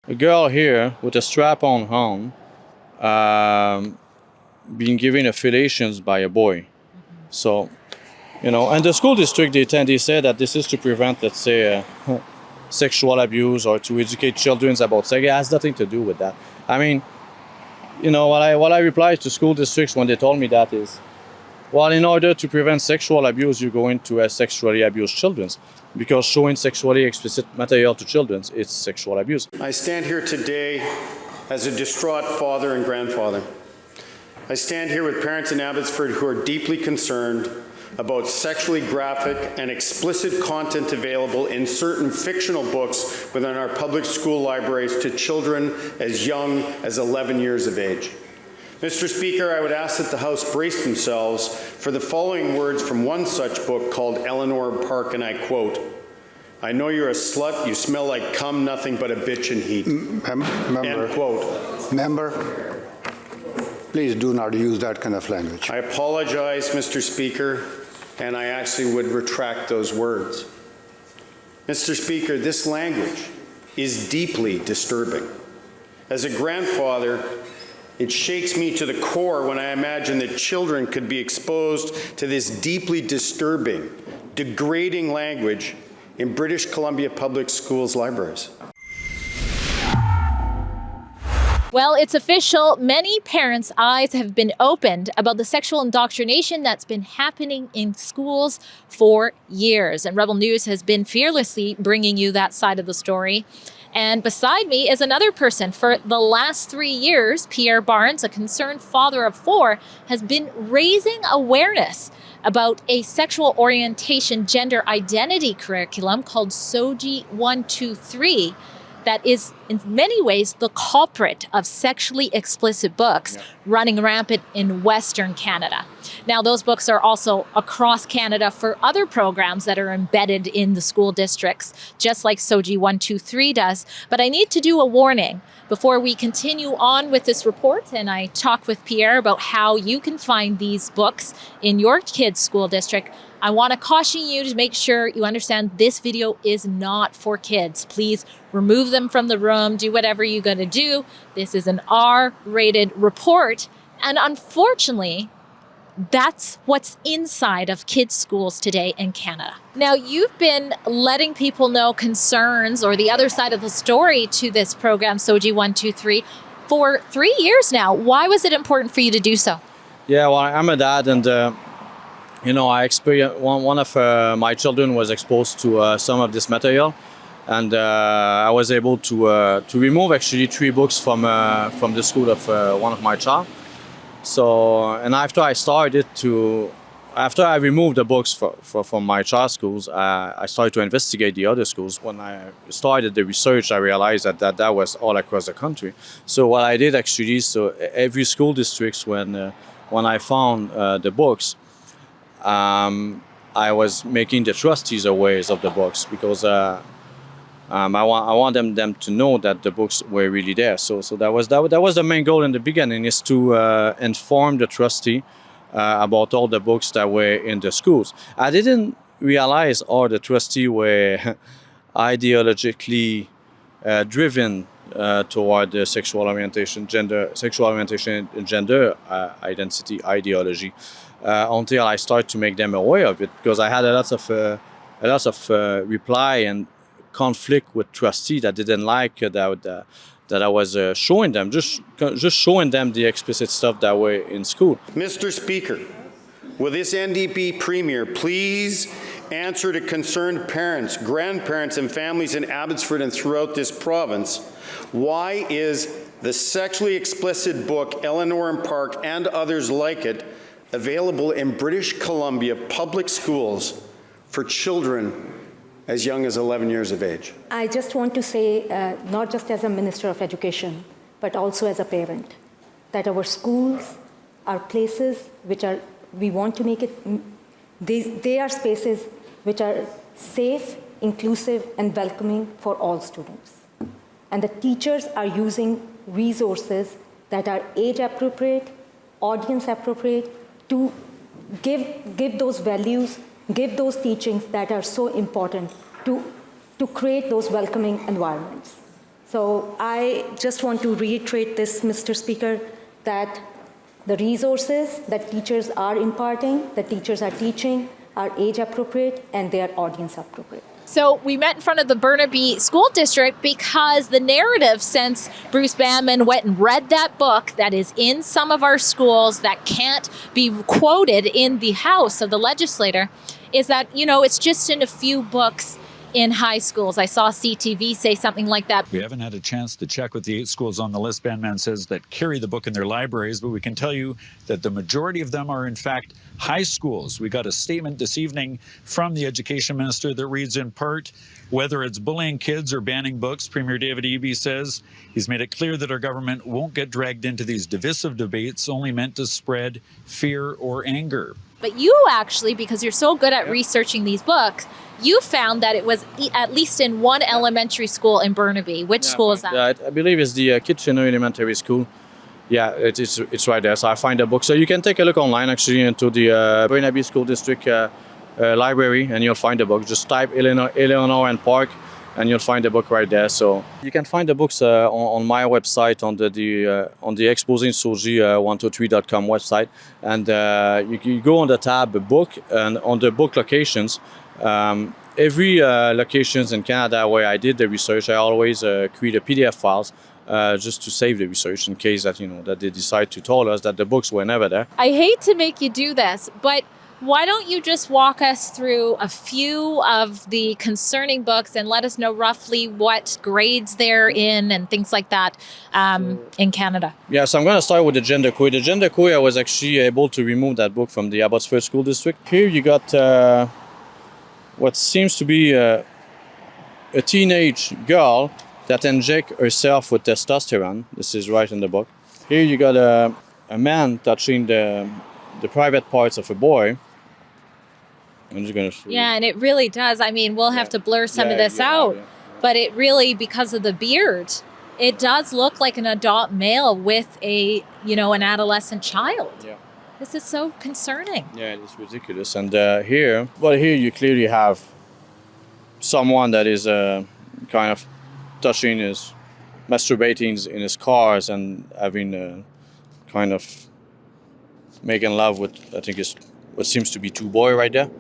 A girl here with a strap-on arm being given affiliations by a boy. So, and the school district, they say that this is to prevent, let's say, sexual abuse or to educate children about sex. It has nothing to do with that. I mean, what I reply to school districts when they told me that is, well, in order to prevent sexual abuse, you're going to sexually abuse children, because showing sexually explicit material to children is sexual abuse. I stand here today as a distraught father and grandfather. I stand here with parents in Abbotsford who are deeply concerned about sexually graphic and explicit content available in certain fictional books within our public school libraries to children as young as 11 years of age. Mr. Speaker, I would ask that the House brace themselves for the following words from one such book called Eleanor Park, and I quote, "I know you're a slut, you smell like cum, nothing but a bitch and heat." Member, end quote. Member, please do not use that kind of language. I apologize, Mr. Speaker, and I actually would retract those words. Mr. Speaker, this language is deeply disturbing. As a grandfather, it shakes me to the core when I imagine that children could be exposed to this deeply disturbing, degrading language in British Columbia Public Schools libraries. Well, it's official. Many parents' eyes have been opened about the sexual indoctrination that's been happening in schools for years. And Rebel News has been fearlessly bringing you that side of the story. And beside me is another person. For the last 3 years, Pierre Barnes, a concerned father of 4, has been raising awareness about a sexual orientation gender identity curriculum called SOGI 123 that is in many ways the culprit of sexually explicit books running rampant in Western Canada. Now, those books are also across Canada for other programs that are embedded in the school districts, just like SOGI 123 does. But I need to do a warning before we continue on with this report and I talk with Pierre about how you can find these books in your kid's school district. I want to caution you to make sure you understand this video is not for kids. Please remove them from the room, do whatever you're going to do. This is an R-rated report. And unfortunately, that's what's inside of kids' schools today in Canada. Now, you've been letting people know concerns or the other side of the story to this program, SOGI 123, for 3 years now. Why was it important for you to do so? Yeah, well, I'm a dad, and I experienced one of my children was exposed to some of this material, and I was able to remove actually 3 books from the school of one of my child. So, and after I removed the books from my child's schools, I started to investigate the other schools. When I started the research, I realized that was all across the country. So what I did actually, so every school district, when I found the books, I was making the trustees aware of the books, because I want them to know that the books were really there. So that was the main goal in the beginning, is to inform the trustee about all the books that were in the schools. I didn't realize all the trustees were ideologically driven toward the sexual orientation and gender identity ideology until I started to make them aware of it, because I had a lot of reply and conflict with trustees that didn't like that I was showing them, just showing them the explicit stuff that were in school. Mr. Speaker, will this NDP Premier please answer to concerned parents, grandparents, and families in Abbotsford and throughout this province, why is the sexually explicit book Eleanor Park and others like it available in British Columbia public schools for children as young as 11 years of age? I just want to say, not just as a Minister of Education, but also as a parent, that our schools are places we want to make it, they are spaces which are safe, inclusive, and welcoming for all students. And the teachers are using resources that are age appropriate, audience appropriate, to give those values, give those teachings that are so important to create those welcoming environments. So I just want to reiterate this, Mr. Speaker, that the resources that teachers are imparting, that teachers are teaching, are age appropriate and they are audience appropriate. So we met in front of the Burnaby School District because the narrative since Bruce Banman went and read that book that is in some of our schools that can't be quoted in the House of the legislator is that, it's just in a few books in high schools. I saw CTV say something like that. We haven't had a chance to check with the 8 schools on the list, Banman says, that carry the book in their libraries, but we can tell you that the majority of them are, in fact, high schools. We got a statement this evening from the education minister that reads in part, whether it's bullying kids or banning books, Premier David Eby says he's made it clear that our government won't get dragged into these divisive debates only meant to spread fear or anger. But you actually, because you're so good at researching these books, you found that it was at least in one elementary school in Burnaby. Which school is that? I believe it's the Kitchener Elementary School. Yeah, it's right there. So I find the book. So you can take a look online actually into the Burnaby School District library and you'll find the book. Just type Eleanor and Park and you'll find the book right there. So you can find the books on my website on the exposingsoji123.com website, and you go on the tab book, and on the book locations, every locations in Canada where I did the research, I always create a PDF files just to save the research in case that that they decide to tell us that the books were never there. I hate to make you do this, but why don't you just walk us through a few of the concerning books and let us know roughly what grades they're in and things like that in Canada? Yeah, so I'm going to start with the gender queer. The gender queer, I was actually able to remove that book from the Abbotsford School District. Here you got what seems to be a teenage girl that injects herself with testosterone. This is right in the book. Here you got a man touching the private parts of a boy. I'm just going to show you. Yeah, and it really does. I mean, we'll have to blur some of this out, but it really, because of the beard, it does look like an adult male with an adolescent child. Yeah. This is so concerning. Yeah, it's ridiculous. And here you clearly have someone that is kind of touching masturbating in his cars and having kind of making love with, I think it's what seems to be two boys right there.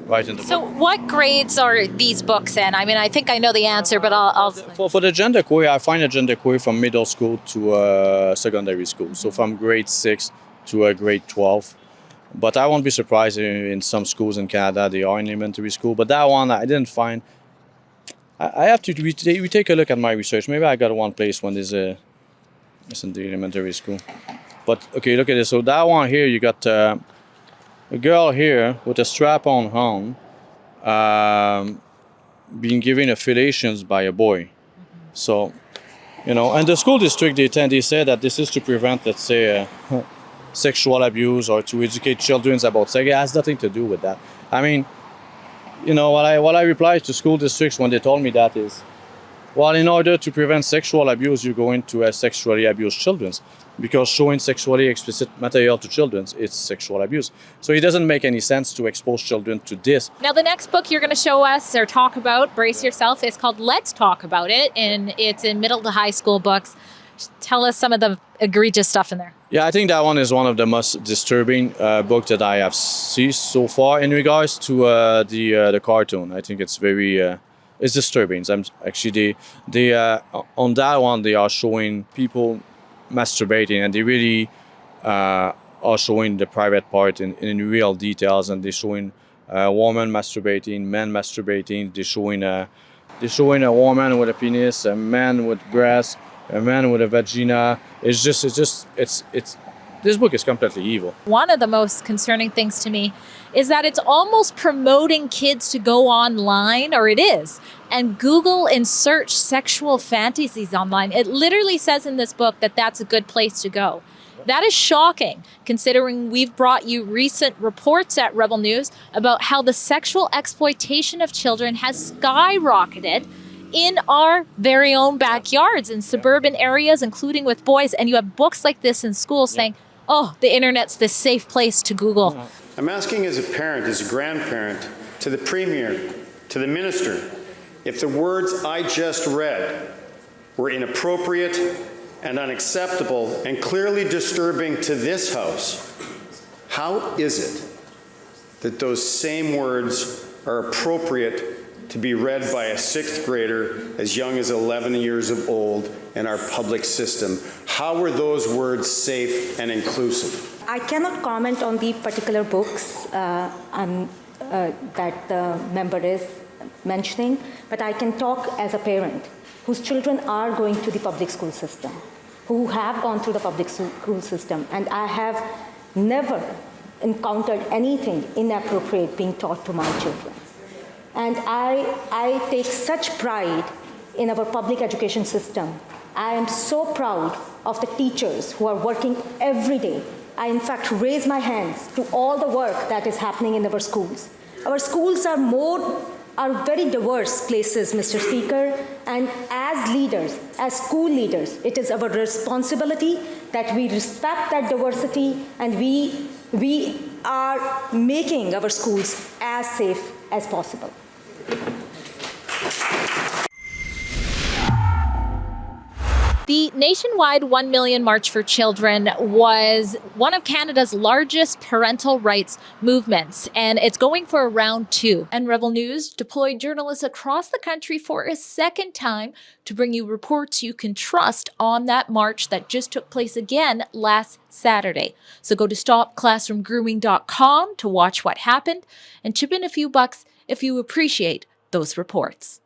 Right in the So book. what grades are these books in? I mean, I think I know the answer, but I'll For the gender queer, I find a gender queer from middle school to secondary school. So from grade 6 to grade 12. But I won't be surprised in some schools in Canada, they are in elementary school. But that one, I didn't find. I have to we take a look at my research. Maybe I got one place when it's in the elementary school. But okay, look at this. So that one here, you got a girl here with a strap-on home being given affiliations by a boy. So, and the school district, they say that this is to prevent, let's say, sexual abuse or to educate children about sex. It has nothing to do with that. I mean, what I replied to school districts when they told me that is, well, in order to prevent sexual abuse, you're going to sexually abuse children, because showing sexually explicit material to children is sexual abuse. So it doesn't make any sense to expose children to this. Now, the next book you're going to show us or talk about, brace yourself, is called Let's Talk About It, and it's in middle to high school books. Tell us some of the egregious stuff in there. Yeah, I think that one is one of the most disturbing books that I have seen so far in regards to the cartoon. I think it's very it's disturbing. Actually, they on that one they are showing people masturbating, and they really are showing the private part in real details, and they're showing women masturbating, men masturbating. They're showing a woman with a penis, a man with breasts, a man with a vagina. It's this book is completely evil. One of the most concerning things to me is that it's almost promoting kids to go online, or it is, and Google and search sexual fantasies online. It literally says in this book that that's a good place to go. That is shocking, considering we've brought you recent reports at Rebel News about how the sexual exploitation of children has skyrocketed in our very own backyards, in suburban areas, including with boys. And you have books like this in schools saying, oh, the internet's this safe place to Google. I'm asking as a parent, as a grandparent, to the Premier, to the Minister, if the words I just read were inappropriate and unacceptable and clearly disturbing to this House, how is it that those same words are appropriate to be read by a sixth grader as young as 11 years old in our public system? How were those words safe and inclusive? I cannot comment on the particular books that the member is mentioning, but I can talk as a parent whose children are going to the public school system, who have gone through the public school system, and I have never encountered anything inappropriate being taught to my children. And I take such pride in our public education system. I am so proud of the teachers who are working every day. I, in fact, raise my hands to all the work that is happening in our schools. Our schools are very diverse places, Mr. Speaker, and as leaders, as school leaders, it is our responsibility that we respect that diversity and we are making our schools as safe as possible. The nationwide 1 Million March for Children was one of Canada's largest parental rights movements, and it's going for round 2. And Rebel News deployed journalists across the country for a second time to bring you reports you can trust on that march that just took place again last Saturday. So go to stopclassroomgrooming.com to watch what happened and chip in a few bucks if you appreciate those reports.